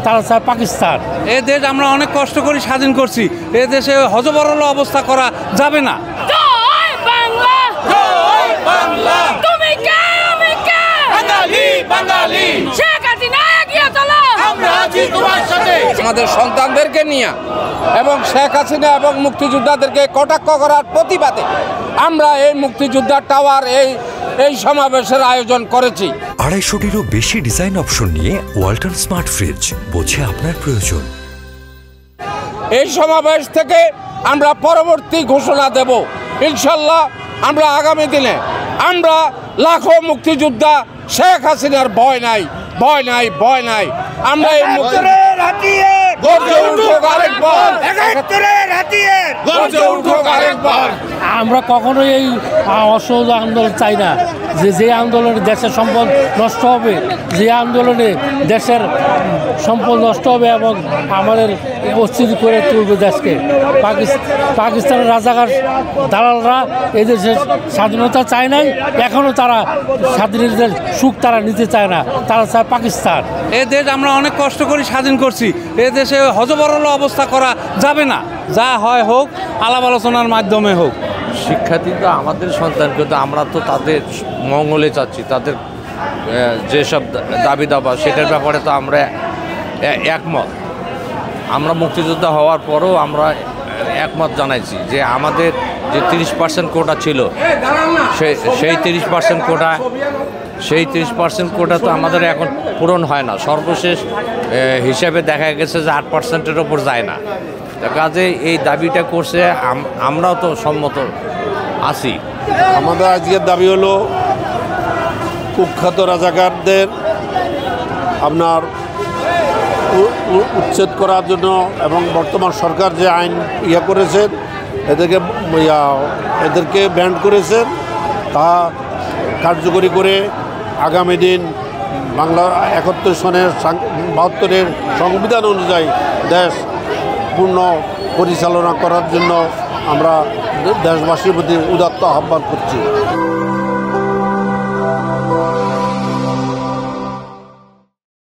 তারা চায় পাকিস্তান। এ দেশ আমরা অনেক কষ্ট করে স্বাধীন করছি, এ দেশে হযবরল অবস্থা করা যাবে না। আমাদের সন্তানদেরকে নিয়ে এবং শেখ হাসিনা এবং মুক্তিযোদ্ধাদেরকে কটাক্ষ করার প্রতিবাদে আমরা এই মুক্তিযোদ্ধা টাওয়ার এই সমাবেশের আয়োজন করেছি। 250-টিরও বেশি ডিজাইন অপশন নিয়ে ওয়ালটন স্মার্ট ফ্রিজ, বোঝে আপনার প্রয়োজন। এই সমাবেশ থেকে আমরা পরবর্তী ঘোষণা দেব ইনশাল্লাহ। আমরা আগামী দিনে আমরা লাখো মুক্তিযোদ্ধা, শেখ হাসিনার ভয় নাই, ভয় নাই, ভয় নাই। আমরা এই আমরা কখনোই এই অসহযোগ আন্দোলন চাই না, যে আন্দোলনে দেশের সম্পদ নষ্ট হবে, যে আন্দোলনে দেশের সম্পদ নষ্ট হবে এবং আমাদের অস্থির করে তুলবে দেশকে। পাকিস্তানের রাজাকার দালালরা এদেশের স্বাধীনতা চায় নাই, এখনও তারা স্বাধীনতার সুখ তারা নিতে চায় না, তারা চায় পাকিস্তান। এ দেশ আমরা অনেক কষ্ট করে স্বাধীন করছি, এ দেশে হযবরল অবস্থা করা যাবে না। যা হয় হোক, আলাপ আলোচনার মাধ্যমে হোক। শিক্ষার্থী তো আমাদের সন্তান, কিন্তু আমরা তো তাদের মঙ্গলে চাচ্ছি। তাদের যেসব দাবি দাবা সেটার ব্যাপারে তো আমরা একমত। আমরা মুক্তিযোদ্ধা হওয়ার পরও আমরা একমত জানাইছি যে আমাদের যে 30% কোটা ছিল, সেই 30% কোটা তো আমাদের এখন পূরণ হয় না। সর্বশেষ হিসাবে দেখা গেছে যে 8%-এর ওপর যায় না। কাজে এই দাবিটা করছে, আমরাও তো সম্মত আছি। আমাদের আজকের দাবি হলো কুখ্যাত রাজাকারদের আপনার উচ্ছেদ করার জন্য এবং বর্তমান সরকার যে আইন করেছেন, এদেরকে ব্যান করেছেন, তা কার্যকরী করে আগামী দিন বাংলা 71 সনের 72-এর সংবিধান অনুযায়ী দেশ পূর্ণ পরিচালনা করার জন্য আমরা দেশবাসীর প্রতি উদাত্ত আহ্বান করছি।